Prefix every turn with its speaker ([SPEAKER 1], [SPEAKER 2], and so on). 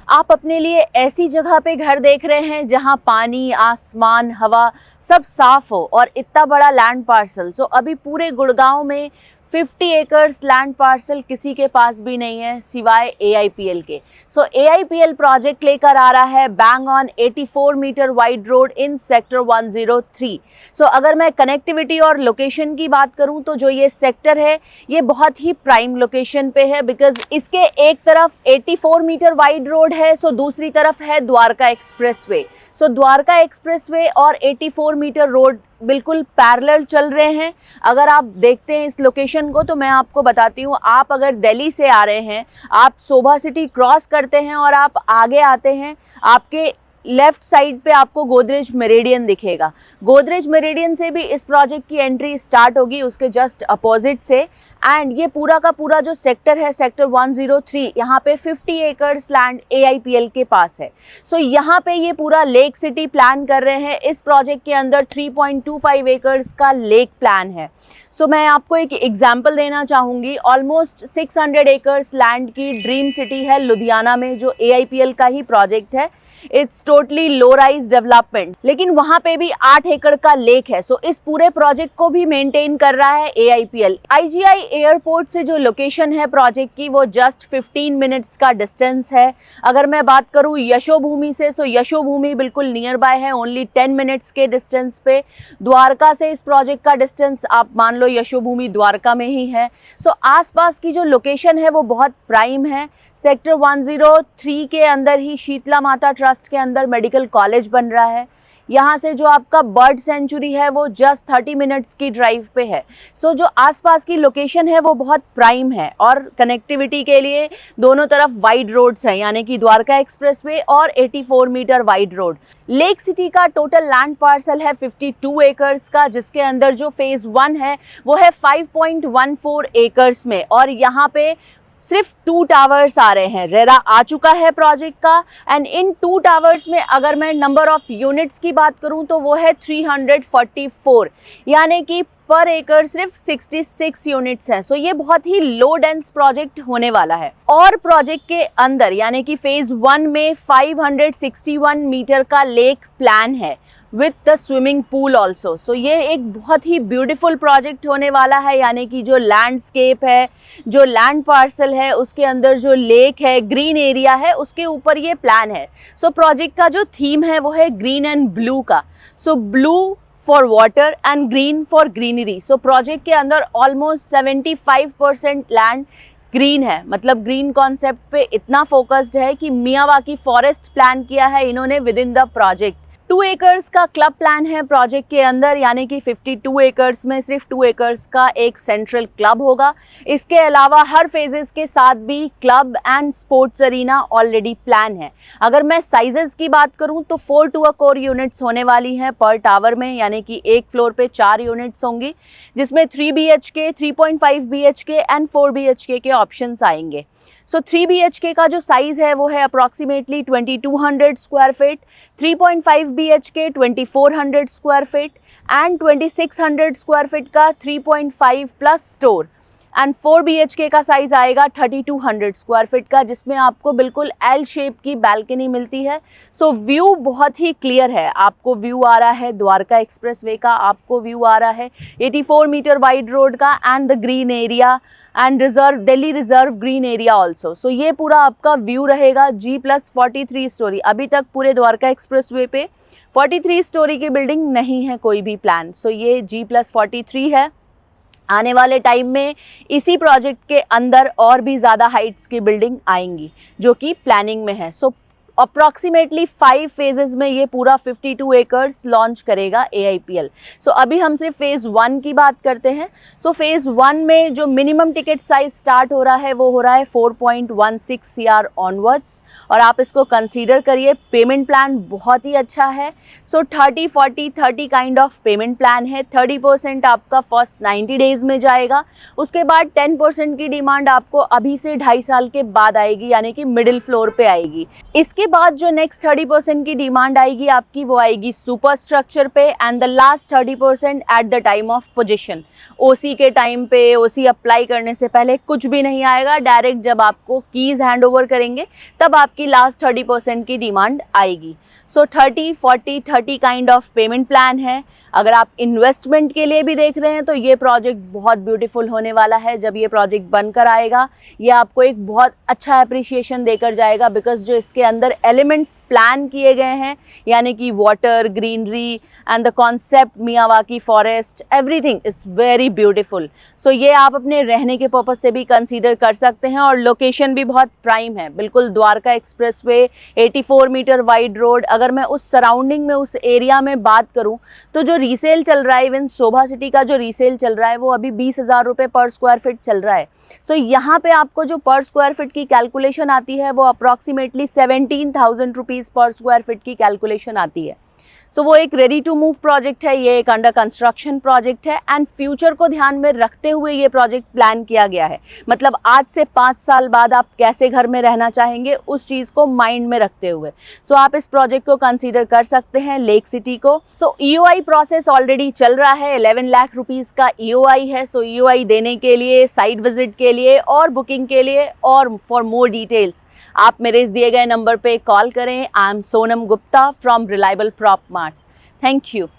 [SPEAKER 1] आप अपने लिए ऐसी जगह पे घर देख रहे हैं जहां पानी, आसमान, हवा सब साफ हो और इतना बड़ा लैंड पार्सल। सो अभी पूरे गुड़गांव में 50 एकर्स लैंड पार्सल किसी के पास भी नहीं है सिवाय AIPL के। सो AIPL प्रोजेक्ट लेकर आ रहा है bang on 84 metre wide road in sector 103। So अगर मैं कनेक्टिविटी और लोकेशन की बात करूं तो जो ये सेक्टर है ये बहुत ही प्राइम लोकेशन पे है, बिकॉज इसके एक तरफ 84 मीटर वाइड रोड है, सो दूसरी तरफ है द्वारका एक्सप्रेसवे। सो द्वारका एक्सप्रेसवे और 84 मीटर रोड बिल्कुल पैरेलल चल रहे हैं। अगर आप देखते हैं इस लोकेशन को तो मैं आपको बताती हूँ, आप अगर दिल्ली से आ रहे हैं, आप शोभा सिटी क्रॉस करते हैं और आप आगे आते हैं, आपके लेफ्ट साइड पे आपको गोदरेज मेरिडियन दिखेगा। गोदरेज मेरिडियन से भी इस प्रोजेक्ट की एंट्री स्टार्ट होगी, उसके जस्ट अपोजिट से। एंड ये पूरा का पूरा जो सेक्टर है सेक्टर 103, यहाँ पे 50 एकर्स लैंड AIPL के पास है। सो यहाँ पे ये पूरा लेक सिटी प्लान कर रहे हैं। इस प्रोजेक्ट के अंदर 3.25 एकर्स का लेक प्लान है। सो मैं आपको एक एग्जाम्पल देना चाहूँगी। ऑलमोस्ट 600 एकर्स लैंड की ड्रीम सिटी है लुधियाना में, जो AIPL का ही प्रोजेक्ट है। It's totally low rise development, लेकिन वहां पे भी 8 एकड़ का लेक है। सो इस पूरे प्रोजेक्ट को भी मेंटेन कर रहा है AIPL। IGI एयरपोर्ट से जो लोकेशन है प्रोजेक्ट की वो जस्ट 15 मिनट्स का डिस्टेंस है। अगर मैं बात करूं यशोभूमि से, तो यशोभूमि बिल्कुल नियर बाय है, ओनली 10 मिनट्स के डिस्टेंस पे। द्वारका से इस प्रोजेक्ट का डिस्टेंस आप मान लो यशोभूमि द्वारका में ही है। सो आसपास की जो लोकेशन है वो बहुत प्राइम है। सेक्टर 103 के अंदर ही शीतला माता ट्रस्ट के अंदर मेडिकल कॉलेज बन रहा है। यहाँ से जो आपका बर्ड सेंचुरी है वो जस्ट 30 मिनट्स की ड्राइव पे है। सो जो आसपास की लोकेशन है वो बहुत प्राइम है और कनेक्टिविटी के लिए दोनों तरफ वाइड रोड्स हैं, यानी कि द्वारका एक्सप्रेसवे और 84 metre wide road. Lake city का टोटल लैंड पार्सल है 52 एकर्स का, जिसके अंदर जो फेज 1 है वो है 5.14 एकर्स में। और यहाँ पे सिर्फ 2 टावर्स आ रहे हैं। रेरा आ चुका है प्रोजेक्ट का। एंड इन 2 टावर्स में अगर मैं नंबर ऑफ यूनिट्स की बात करूं तो वो है 344, यानी कि पर एकड़ सिर्फ 66 यूनिट्स हैं। सो ये बहुत ही लो डेंस प्रोजेक्ट होने वाला है। और प्रोजेक्ट के अंदर यानी कि फेज 1 में 561 मीटर का लेक प्लान है with the swimming pool also. So ये एक बहुत ही ब्यूटीफुल प्रोजेक्ट होने वाला है, यानी कि जो लैंडस्केप है, जो लैंड पार्सल है, उसके अंदर जो लेक है, ग्रीन एरिया है, उसके ऊपर ये प्लान है। सो प्रोजेक्ट का जो थीम है वो है ग्रीन एंड ब्लू का। सो blue for water and green for greenery. So project के अंदर ऑलमोस्ट 75% लैंड ग्रीन है, मतलब ग्रीन कॉन्सेप्ट पे इतना फोकस्ड है कि मियावाकी फॉरेस्ट प्लान किया है इन्होंने with in the project. 2 acres का क्लब प्लान है प्रोजेक्ट के अंदर, यानी कि 52 एकर्स में सिर्फ 2 एकर्स का एक सेंट्रल क्लब होगा। इसके अलावा हर फेजेस के साथ भी club and sports arena already plan है। अगर मैं साइजेस की बात करूं तो 4 टू अ कोर यूनिट्स होने वाली हैं पर टावर में, यानी कि एक फ्लोर पे 4 यूनिट्स होंगी, जिसमें 3 BHK, 3.5 BHK एंड 4 BHK के ऑप्शंस आएंगे। सो 3 BHK का जो साइज है वो है approximately 2200 square feet, 3.5 BHK 2400 square feet and 2600 square feet का 3.5 प्लस स्टोर। एंड 4 BHK का साइज आएगा 3200 स्क्वायर फीट का, जिसमें आपको बिल्कुल L शेप की बैल्कनी मिलती है। सो व्यू बहुत ही क्लियर है। आपको व्यू आ रहा है द्वारका एक्सप्रेसवे का, आपको व्यू आ रहा है 84 मीटर वाइड रोड का and the green area and reserve Delhi reserve green area also. So ये पूरा आपका व्यू रहेगा G+43 स्टोरी। अभी तक पूरे द्वारका एक्सप्रेसवे पे 43 स्टोरी की बिल्डिंग नहीं है कोई भी प्लान। सो ये G+43 है। आने वाले टाइम में इसी प्रोजेक्ट के अंदर और भी ज़्यादा हाइट्स की बिल्डिंग आएंगी जो कि प्लानिंग में है। सो अप्रॉक्सीमेटली 5 फेजेस में ये पूरा 52 एकर्स लॉन्च करेगा AIPL। सो अभी हम सिर्फ फेज 1 की बात करते हैं। सो फेज 1 में जो मिनिमम टिकट साइज स्टार्ट हो रहा है वो हो रहा है 4.16 CR ऑनवर्ड्स, और आप इसको कंसीडर करिए। पेमेंट प्लान बहुत ही अच्छा है। सो 30-40-30 काइंड ऑफ पेमेंट प्लान है। 30% आपका फर्स्ट 90 डेज में जाएगा, उसके बाद 10% की डिमांड आपको अभी से 2.5 साल के बाद आएगी, यानी कि मिडिल फ्लोर पे आएगी। इसके बाद जो नेक्स्ट 30% की डिमांड आएगी आपकी, वो आएगी सुपर स्ट्रक्चर पे, and the last 30% at the time of possession. OC के टाइम पे, ओसी अप्लाई करने से पहले कुछ भी नहीं आएगा, डायरेक्ट जब आपको कीज हैंड ओवर करेंगे तब आपकी लास्ट 30% की डिमांड आएगी। सो 30, 40, 30 काइंड ऑफ पेमेंट प्लान है। अगर आप इन्वेस्टमेंट के लिए भी देख रहे हैं तो ये प्रोजेक्ट बहुत ब्यूटीफुल होने वाला है। जब ये प्रोजेक्ट बनकर आएगा, ये आपको एक बहुत अच्छा अप्रिशिएशन देकर जाएगा, बिकॉज जो इसके अंदर एलिमेंट्स प्लान किए गए हैं, यानी कि water, greenery and the concept Miyawaki forest, everything is very beautiful. So ये आप अपने रहने के पर्पज से भी कंसीडर कर सकते हैं, और लोकेशन भी बहुत प्राइम है, बिल्कुल Dwarka expressway, 84 metre wide road. अगर मैं उस सराउंडिंग में, उस एरिया में बात करूं, तो जो रीसेल चल रहा है, इवन शोभा सिटी का जो रीसेल चल रहा है, वो अभी 20,000 रुपये पर स्क्वायर फीट चल रहा है। सो यहाँ पे आपको जो पर स्क्वायर फीट की कैलकुलेशन आती है, वो अप्रॉक्सीमेटली 17,000 रुपीज़ पर स्क्वायर फीट की कैलकुलेशन आती है। सो वो एक रेडी टू मूव प्रोजेक्ट है, ये एक अंडर कंस्ट्रक्शन प्रोजेक्ट है, एंड फ्यूचर को ध्यान में रखते हुए ये प्रोजेक्ट प्लान किया गया है। मतलब आज से 5 साल बाद आप कैसे घर में रहना चाहेंगे, उस चीज़ को माइंड में रखते हुए सो आप इस प्रोजेक्ट को कंसीडर कर सकते हैं, लेक सिटी को। सो EOI प्रोसेस ऑलरेडी चल रहा है, 11 लाख रुपीज़ का EOI है। सो EOI देने के लिए, साइट विजिट के लिए और बुकिंग के लिए, और फॉर मोर डिटेल्स आप मेरे इस दिए गए नंबर पे कॉल करें। I am Sonam Gupta from reliable prop mart. Thank you.